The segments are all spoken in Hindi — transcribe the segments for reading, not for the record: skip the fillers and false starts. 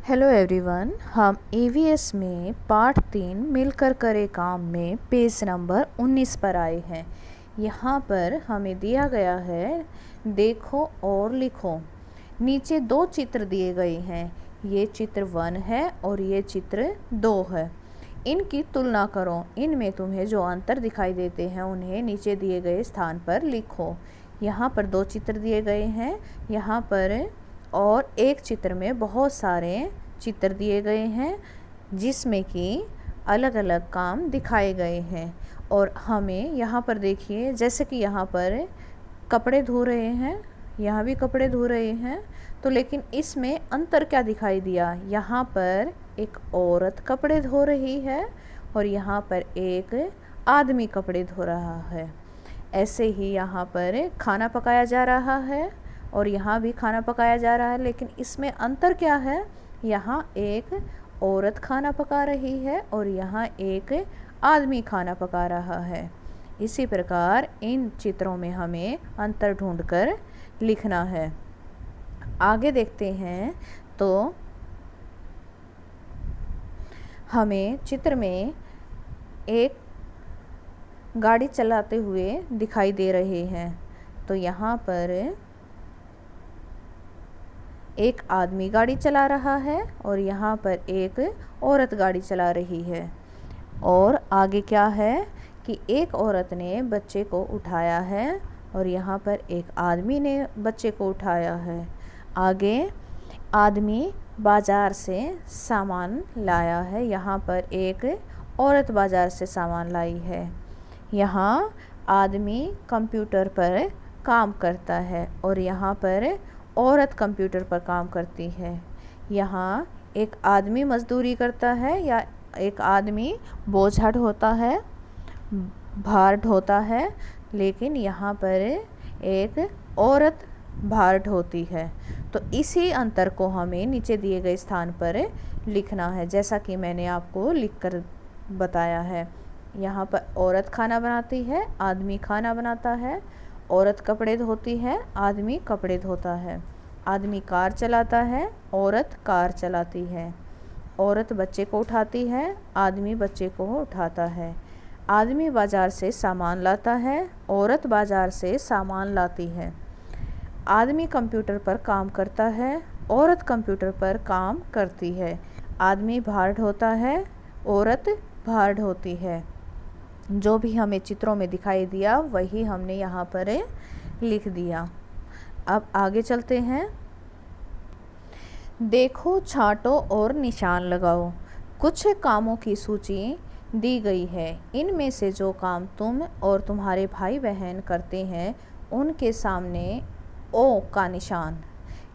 हेलो एवरीवन, हम ईवीएस में पार्ट 3 मिलकर करे काम में पेज नंबर 19 पर आए हैं। यहाँ पर हमें दिया गया है देखो और लिखो। नीचे दो चित्र दिए गए हैं, ये चित्र 1 है और ये चित्र 2 है। इनकी तुलना करो, इनमें तुम्हें जो अंतर दिखाई देते हैं उन्हें नीचे दिए गए स्थान पर लिखो। यहाँ पर दो चित्र दिए गए हैं, यहाँ पर और एक चित्र में बहुत सारे चित्र दिए गए हैं जिसमें कि अलग अलग काम दिखाए गए हैं। और हमें यहाँ पर देखिए, जैसे कि यहाँ पर कपड़े धो रहे हैं, यहाँ भी कपड़े धो रहे हैं, तो लेकिन इसमें अंतर क्या दिखाई दिया। यहाँ पर एक औरत कपड़े धो रही है और यहाँ पर एक आदमी कपड़े धो रहा है। ऐसे ही यहाँ पर खाना पकाया जा रहा है और यहाँ भी खाना पकाया जा रहा है, लेकिन इसमें अंतर क्या है। यहाँ एक औरत खाना पका रही है और यहाँ एक आदमी खाना पका रहा है। इसी प्रकार इन चित्रों में हमें अंतर ढूंढकर लिखना है। आगे देखते हैं तो हमें चित्र में एक गाड़ी चलाते हुए दिखाई दे रहे हैं। तो यहाँ पर एक आदमी गाड़ी चला रहा है और यहाँ पर एक औरत गाड़ी चला रही है। और आगे क्या है कि एक औरत ने बच्चे को उठाया है और यहाँ पर एक आदमी ने बच्चे को उठाया है। आगे आदमी बाज़ार से सामान लाया है, यहाँ पर एक औरत बाज़ार से सामान लाई है। यहाँ आदमी कंप्यूटर पर काम करता है और यहाँ पर औरत कंप्यूटर पर काम करती है। यहाँ एक आदमी मजदूरी करता है या एक आदमी बोझा ढोता है, भार ढोता है, लेकिन यहाँ पर एक औरत भार ढोती है। तो इसी अंतर को हमें नीचे दिए गए स्थान पर लिखना है, जैसा कि मैंने आपको लिखकर बताया है। यहाँ पर औरत खाना बनाती है, आदमी खाना बनाता है। औरत कपड़े धोती है, आदमी कपड़े धोता है। आदमी कार चलाता है, औरत कार चलाती है। औरत बच्चे को उठाती है, आदमी बच्चे को उठाता है। आदमी बाज़ार से सामान लाता है, औरत बाज़ार से सामान लाती है। आदमी कंप्यूटर पर काम करता है, औरत कंप्यूटर पर काम करती है। आदमी भार ढोता है, औरत भार ढोती है। जो भी हमें चित्रों में दिखाई दिया वही हमने यहाँ पर लिख दिया। अब आगे चलते हैं। देखो, छांटो और निशान लगाओ। कुछ कामों की सूची दी गई है। इनमें से जो काम तुम और तुम्हारे भाई बहन करते हैं उनके सामने ओ का निशान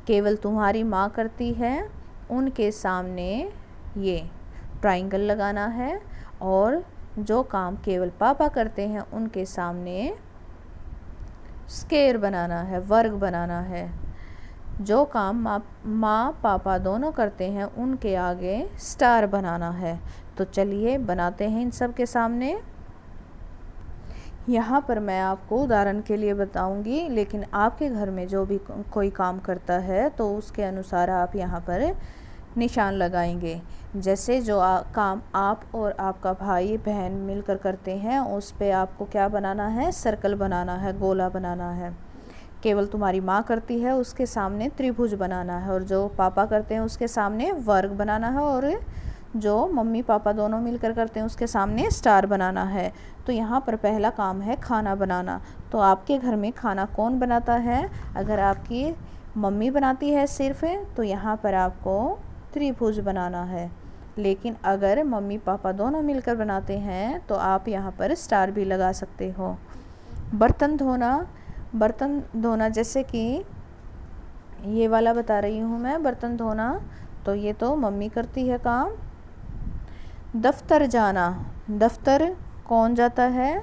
केवल तुम्हारी माँ करती है, उनके सामने ये ट्रायंगल लगाना है। और जो काम केवल पापा करते हैं उनके सामने स्क्वायर बनाना है, वर्ग बनाना है। जो काम माँ पापा दोनों करते हैं उनके आगे स्टार बनाना है। तो चलिए बनाते हैं इन सब के सामने। यहाँ पर मैं आपको उदाहरण के लिए बताऊंगी, लेकिन आपके घर में जो भी कोई काम करता है तो उसके अनुसार आप यहाँ पर निशान लगाएंगे। जैसे जो काम आप और आपका भाई बहन मिलकर करते हैं उस पे आपको क्या बनाना है, सर्कल बनाना है, गोला बनाना है। केवल तुम्हारी माँ करती है उसके सामने त्रिभुज बनाना है, और जो पापा करते हैं उसके सामने वर्ग बनाना है, और जो मम्मी पापा दोनों मिलकर करते हैं उसके सामने स्टार बनाना है। तो यहाँ पर पहला काम है खाना बनाना। तो आपके घर में खाना कौन बनाता है? अगर आपकी मम्मी बनाती है सिर्फ, तो यहाँ पर आपको त्रिभुज बनाना है। लेकिन अगर मम्मी पापा दोनों मिलकर बनाते हैं तो आप यहाँ पर स्टार भी लगा सकते हो। बर्तन धोना जैसे कि ये वाला बता रही हूँ मैं, बर्तन धोना, तो ये तो मम्मी करती है काम। दफ्तर जाना, दफ्तर कौन जाता है?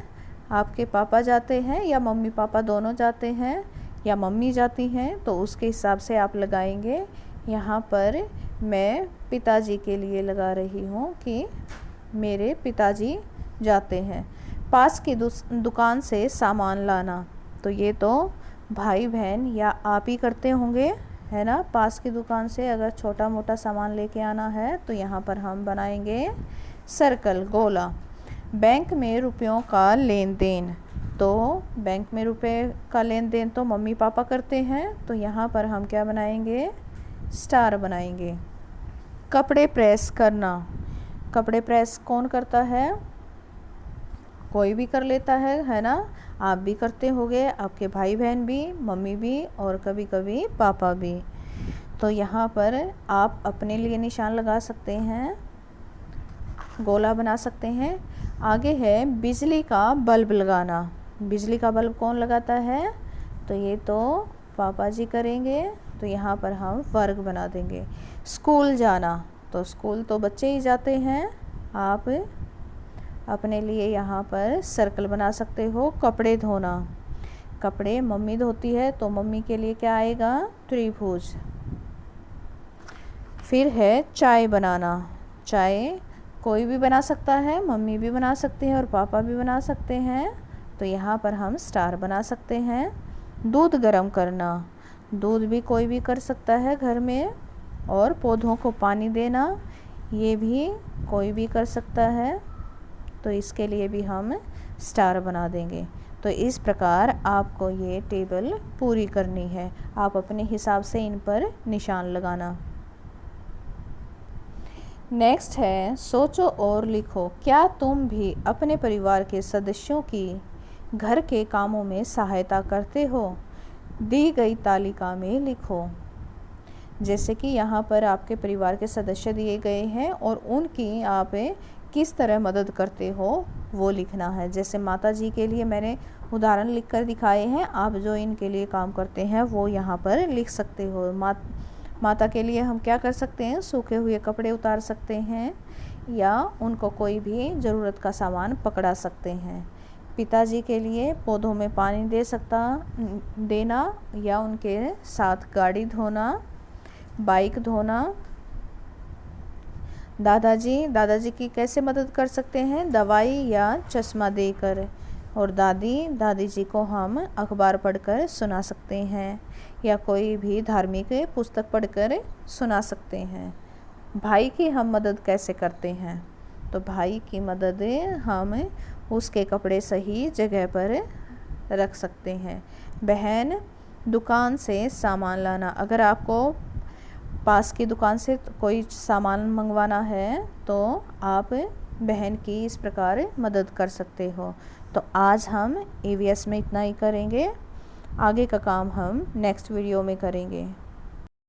आपके पापा जाते हैं या मम्मी पापा दोनों जाते हैं या मम्मी जाती हैं, तो उसके हिसाब से आप लगाएंगे। यहाँ पर मैं पिताजी के लिए लगा रही हूँ कि मेरे पिताजी जाते हैं। पास की दुकान से सामान लाना, तो ये तो भाई बहन या आप ही करते होंगे, है ना। पास की दुकान से अगर छोटा मोटा सामान लेके आना है तो यहाँ पर हम बनाएंगे सर्कल, गोला। बैंक में रुपयों का लेन देन, तो बैंक में रुपए का लेन देन तो मम्मी पापा करते हैं, तो यहाँ पर हम क्या बनाएंगे, स्टार बनाएंगे। कपड़े प्रेस करना, कपड़े प्रेस कौन करता है, कोई भी कर लेता है ना। आप भी करते होगे, आपके भाई बहन भी, मम्मी भी और कभी कभी पापा भी। तो यहाँ पर आप अपने लिए निशान लगा सकते हैं, गोला बना सकते हैं। आगे है बिजली का बल्ब लगाना। बिजली का बल्ब कौन लगाता है, तो ये तो पापा जी करेंगे, तो यहाँ पर हम वर्ग बना देंगे। स्कूल जाना, तो स्कूल तो बच्चे ही जाते हैं, आप अपने लिए यहाँ पर सर्कल बना सकते हो। कपड़े धोना, कपड़े मम्मी धोती है, तो मम्मी के लिए क्या आएगा, त्रिभुज। फिर है चाय बनाना, चाय कोई भी बना सकता है, मम्मी भी बना सकते हैं और पापा भी बना सकते हैं, तो यहाँ पर हम स्टार बना सकते हैं। दूध गर्म करना, दूध भी कोई भी कर सकता है घर में, और पौधों को पानी देना, ये भी कोई भी कर सकता है, तो इसके लिए भी हम स्टार बना देंगे। तो इस प्रकार आपको ये टेबल पूरी करनी है, आप अपने हिसाब से इन पर निशान लगाना। नेक्स्ट है सोचो और लिखो, क्या तुम भी अपने परिवार के सदस्यों की घर के कामों में सहायता करते हो, दी गई तालिका में लिखो। जैसे कि यहाँ पर आपके परिवार के सदस्य दिए गए हैं और उनकी आप किस तरह मदद करते हो वो लिखना है। जैसे माता जी के लिए मैंने उदाहरण लिखकर दिखाए हैं, आप जो इनके लिए काम करते हैं वो यहाँ पर लिख सकते हो। माता के लिए हम क्या कर सकते हैं, सूखे हुए कपड़े उतार सकते हैं या उनको कोई भी ज़रूरत का सामान पकड़ा सकते हैं। पिताजी के लिए पौधों में पानी देना या उनके साथ गाड़ी धोना, बाइक धोना। दादाजी की कैसे मदद कर सकते हैं, दवाई या चश्मा देकर। और दादी जी को हम अखबार पढ़कर सुना सकते हैं या कोई भी धार्मिक पुस्तक पढ़कर सुना सकते हैं। भाई की हम मदद कैसे करते हैं, तो भाई की मदद हम उसके कपड़े सही जगह पर रख सकते हैं। बहन दुकान से सामान लाना, अगर आपको पास की दुकान से कोई सामान मंगवाना है तो आप बहन की इस प्रकार मदद कर सकते हो। तो आज हम EVS में इतना ही करेंगे, आगे का काम हम नेक्स्ट वीडियो में करेंगे।